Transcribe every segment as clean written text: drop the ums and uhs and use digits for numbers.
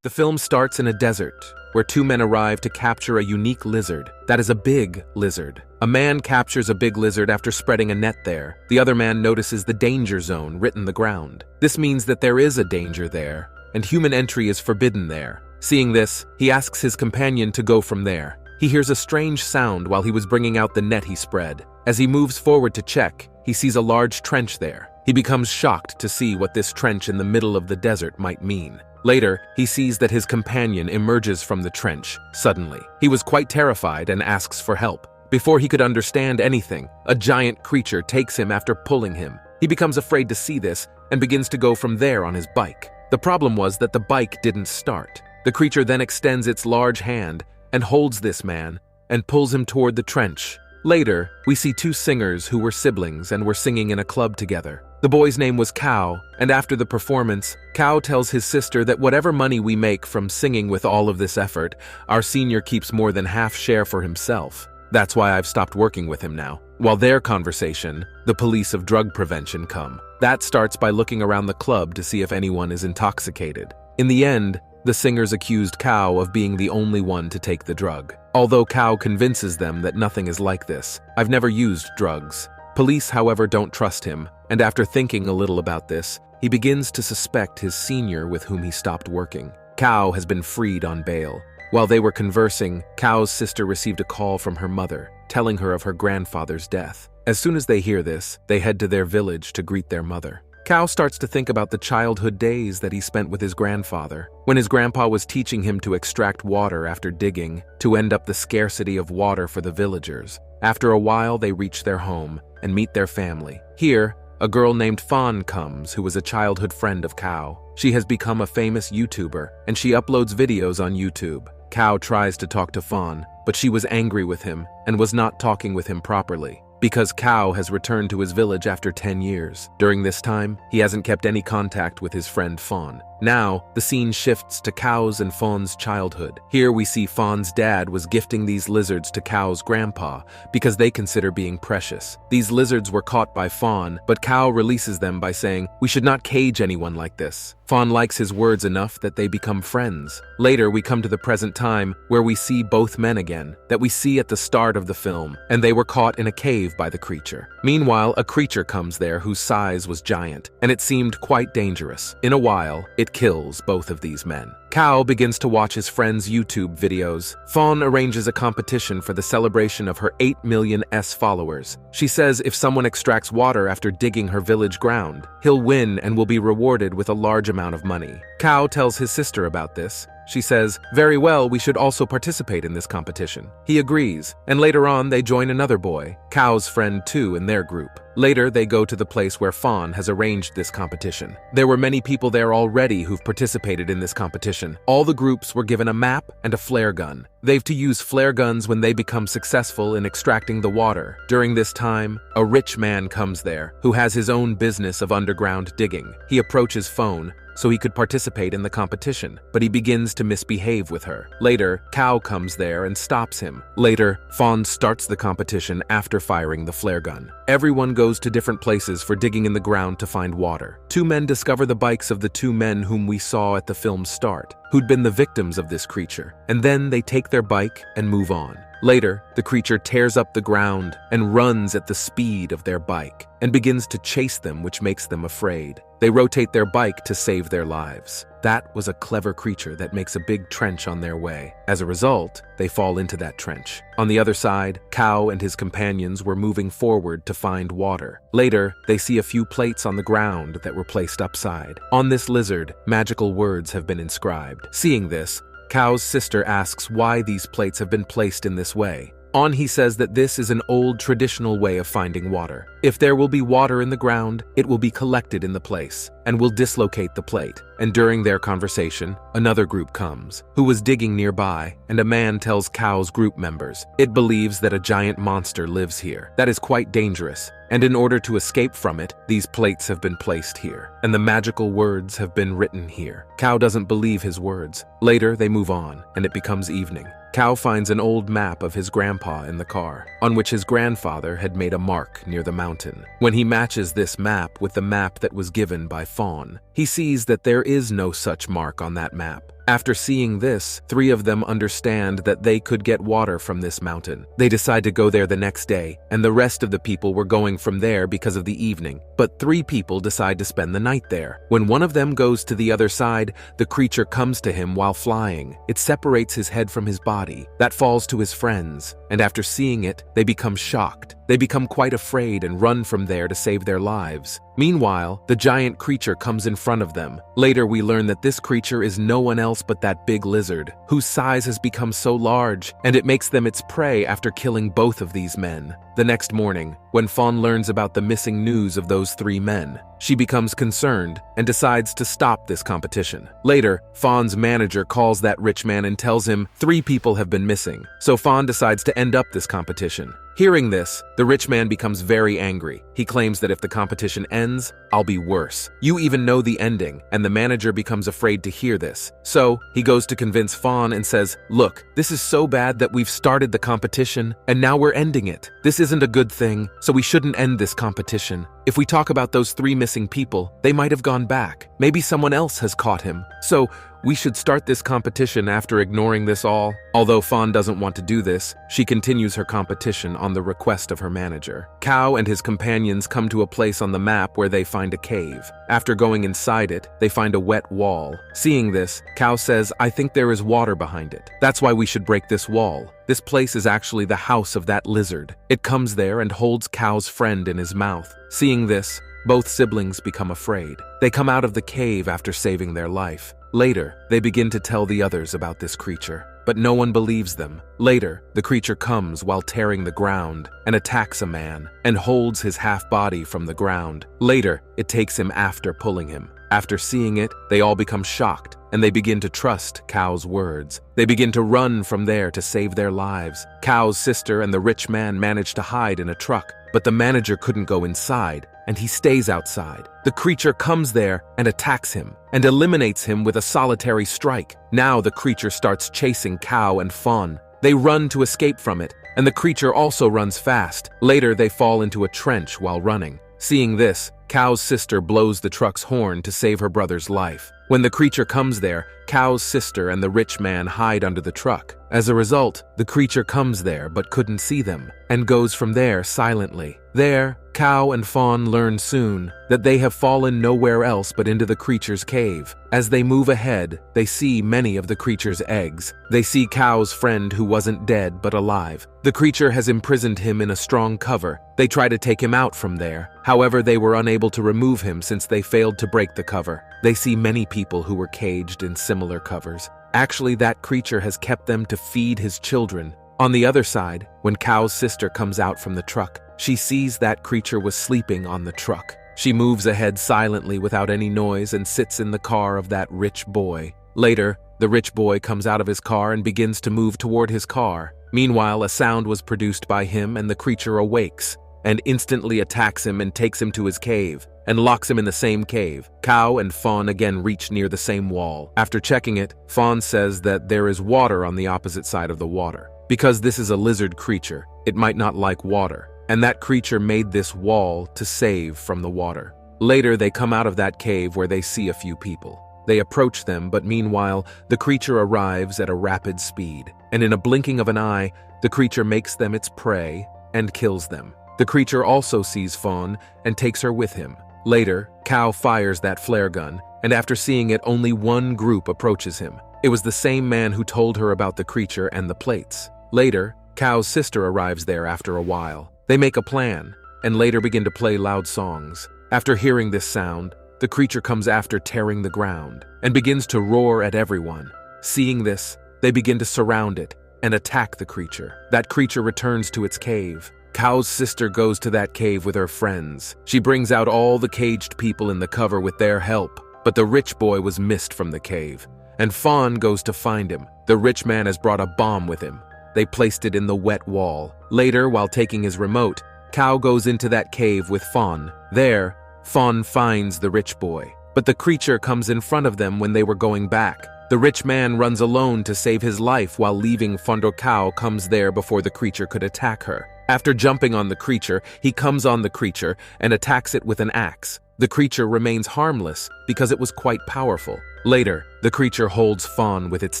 The film starts in a desert, where two men arrive to capture a unique lizard. That is a big lizard. A man captures a big lizard after spreading a net there. The other man notices the danger zone written on the ground. This means that there is a danger there, and human entry is forbidden there. Seeing this, he asks his companion to go from there. He hears a strange sound while he was bringing out the net he spread. As he moves forward to check, he sees a large trench there. He becomes shocked to see what this trench in the middle of the desert might mean. Later, he sees that his companion emerges from the trench, suddenly. He was quite terrified and asks for help. Before he could understand anything, a giant creature takes him after pulling him. He becomes afraid to see this and begins to go from there on his bike. The problem was that the bike didn't start. The creature then extends its large hand and holds this man and pulls him toward the trench. Later, we see two singers who were siblings and were singing in a club together. The boy's name was Cow, and after the performance, Cow tells his sister that whatever money we make from singing with all of this effort, our senior keeps more than half share for himself. That's why I've stopped working with him now. While their conversation, the police of drug prevention come. That starts by looking around the club to see if anyone is intoxicated. In the end, the singers accused Cow of being the only one to take the drug. Although Cow convinces them that nothing is like this. I've never used drugs. Police, however, don't trust him, and after thinking a little about this, he begins to suspect his senior with whom he stopped working. Cow has been freed on bail. While they were conversing, Cow's sister received a call from her mother, telling her of her grandfather's death. As soon as they hear this, they head to their village to greet their mother. Cow starts to think about the childhood days that he spent with his grandfather, when his grandpa was teaching him to extract water after digging, to end up the scarcity of water for the villagers. After a while, they reach their home and meet their family. Here, a girl named Fawn comes, who was a childhood friend of Cow. She has become a famous YouTuber, and she uploads videos on YouTube. Cow tries to talk to Fawn, but she was angry with him and was not talking with him properly. Because Cow has returned to his village after 10 years. During this time, he hasn't kept any contact with his friend Fawn. Now, the scene shifts to Cow's and Fawn's childhood. Here we see Fawn's dad was gifting these lizards to Cow's grandpa because they consider being precious. These lizards were caught by Fawn, but Cow releases them by saying, "We should not cage anyone like this." Fawn likes his words enough that they become friends. Later, we come to the present time where we see both men again, that we see at the start of the film, and they were caught in a cave by the creature. Meanwhile, a creature comes there whose size was giant, and it seemed quite dangerous. In a while, it kills both of these men. Cow begins to watch his friend's YouTube videos. Fawn arranges a competition for the celebration of her 8 million followers. She says if someone extracts water after digging her village ground, he'll win and will be rewarded with a large amount of money. Cow tells his sister about this. She says, "Very well, we should also participate in this competition." He agrees, and later on they join another boy, Cow's friend too, in their group. Later, they go to the place where Fawn has arranged this competition. There were many people there already who've participated in this competition. All the groups were given a map and a flare gun. They've to use flare guns when they become successful in extracting the water. During this time, a rich man comes there, who has his own business of underground digging. He approaches Fawn so he could participate in the competition, but he begins to misbehave with her. Later, Cow comes there and stops him. Later, Fawn starts the competition after firing the flare gun. Everyone goes to different places for digging in the ground to find water. Two men discover the bikes of the two men whom we saw at the film's start, who'd been the victims of this creature, and then they take their bike and move on. Later, the creature tears up the ground and runs at the speed of their bike and begins to chase them, which makes them afraid. They rotate their bike to save their lives. That was a clever creature that makes a big trench on their way. As a result, they fall into that trench. On the other side, Cow and his companions were moving forward to find water. Later, they see a few plates on the ground that were placed upside. On this lizard, magical words have been inscribed. Seeing this, Cow's sister asks why these plates have been placed in this way. On he says that this is an old traditional way of finding water. If there will be water in the ground, it will be collected in the place and will dislocate the plate. And during their conversation, another group comes, who was digging nearby, and a man tells Cow's group members, it believes that a giant monster lives here. That is quite dangerous, and in order to escape from it, these plates have been placed here, and the magical words have been written here. Cow doesn't believe his words. Later, they move on, and it becomes evening. Cow finds an old map of his grandpa in the car, on which his grandfather had made a mark near the mountain. When he matches this map with the map that was given by Fawn, he sees that there is no such mark on that map. After seeing this, 3 of them understand that they could get water from this mountain. They decide to go there the next day, and the rest of the people were going from there because of the evening. But 3 people decide to spend the night there. When one of them goes to the other side, the creature comes to him while flying. It separates his head from his body. That falls to his friends, and after seeing it, they become shocked. They become quite afraid and run from there to save their lives. Meanwhile, the giant creature comes in front of them. Later, we learn that this creature is no one else but that big lizard, whose size has become so large, and it makes them its prey after killing both of these men. The next morning, when Fawn learns about the missing news of those 3 men, she becomes concerned and decides to stop this competition. Later, Fawn's manager calls that rich man and tells him 3 people have been missing, so Fawn decides to end up this competition. Hearing this, the rich man becomes very angry. He claims that if the competition ends, I'll be worse. You even know the ending, and the manager becomes afraid to hear this. So, he goes to convince Fawn and says, "Look, this is so bad that we've started the competition, and now we're ending it. This isn't a good thing, so we shouldn't end this competition. If we talk about those 3 missing people, they might have gone back. Maybe someone else has caught him. So, we should start this competition after ignoring this all." Although Fawn doesn't want to do this, she continues her competition on the request of her manager. Cow and his companions come to a place on the map where they find a cave. After going inside it, they find a wet wall. Seeing this, Cow says, "I think there is water behind it. That's why we should break this wall. This place is actually the house of that lizard." It comes there and holds Cow's friend in his mouth. Seeing this, both siblings become afraid. They come out of the cave after saving their life. Later, they begin to tell the others about this creature, but no one believes them. Later, the creature comes while tearing the ground and attacks a man and holds his half-body from the ground. Later, it takes him after pulling him. After seeing it, they all become shocked, and they begin to trust Cow's words. They begin to run from there to save their lives. Cow's sister and the rich man manage to hide in a truck, but the manager couldn't go inside, and he stays outside. The creature comes there and attacks him, and eliminates him with a solitary strike. Now the creature starts chasing Cow and Fawn. They run to escape from it, and the creature also runs fast. Later, they fall into a trench while running. Seeing this, Cow's sister blows the truck's horn to save her brother's life. When the creature comes there, Cow's sister and the rich man hide under the truck. As a result, the creature comes there but couldn't see them, and goes from there silently. There, Cow and Fawn learn soon that they have fallen nowhere else but into the creature's cave. As they move ahead, they see many of the creature's eggs. They see Cow's friend who wasn't dead but alive. The creature has imprisoned him in a strong cover. They try to take him out from there. However, they were unable to remove him since they failed to break the cover. They see many people who were caged in similar covers. Actually, that creature has kept them to feed his children. On the other side, when Cow's sister comes out from the truck, she sees that creature was sleeping on the truck. She moves ahead silently without any noise and sits in the car of that rich boy. Later, the rich boy comes out of his car and begins to move toward his car. Meanwhile, a sound was produced by him, and the creature awakes and instantly attacks him and takes him to his cave and locks him in the same cave. Cow and Fawn again reach near the same wall. After checking it, Fawn says that there is water on the opposite side of the water. Because this is a lizard creature, it might not like water, and that creature made this wall to save from the water. Later, they come out of that cave where they see a few people. They approach them, but meanwhile, the creature arrives at a rapid speed, and in a blinking of an eye, the creature makes them its prey and kills them. The creature also sees Fawn and takes her with him. Later, Cow fires that flare gun, and after seeing it, only one group approaches him. It was the same man who told her about the creature and the plates. Later, Cow's sister arrives there after a while. They make a plan, and later begin to play loud songs. After hearing this sound, the creature comes after tearing the ground, and begins to roar at everyone. Seeing this, they begin to surround it and attack the creature. That creature returns to its cave. Cow's sister goes to that cave with her friends. She brings out all the caged people in the cover with their help, but the rich boy was missed from the cave, and Fawn goes to find him. The rich man has brought a bomb with him. They placed it in the wet wall. Later, while taking his remote, Cow goes into that cave with Fawn. There, Fawn finds the rich boy, but the creature comes in front of them when they were going back. The rich man runs alone to save his life while leaving Fondo. Cow comes there before the creature could attack her. After jumping on the creature, he comes on the creature and attacks it with an axe. The creature remains harmless because it was quite powerful. Later, the creature holds Fawn with its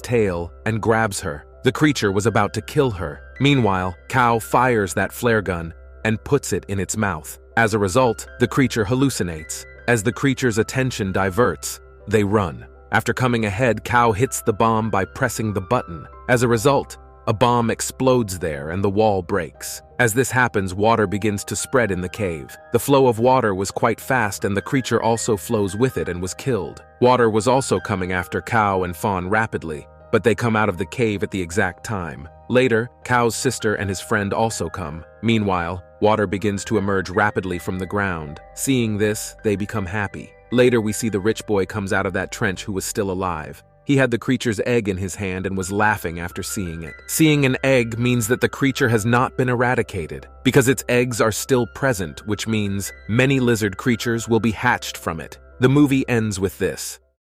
tail and grabs her. The creature was about to kill her. Meanwhile, Cow fires that flare gun and puts it in its mouth. As a result, the creature hallucinates. As the creature's attention diverts, they run. After coming ahead, Cow hits the bomb by pressing the button. As a result, a bomb explodes there and the wall breaks. As this happens, water begins to spread in the cave. The flow of water was quite fast and the creature also flows with it and was killed. Water was also coming after Cow and Fawn rapidly, but they come out of the cave at the exact time. Later, Cow's sister and his friend also come. Meanwhile, water begins to emerge rapidly from the ground. Seeing this, they become happy. Later, we see the rich boy comes out of that trench who was still alive. He had the creature's egg in his hand and was laughing after seeing it. Seeing an egg means that the creature has not been eradicated, because its eggs are still present, which means many lizard creatures will be hatched from it. The movie ends with this.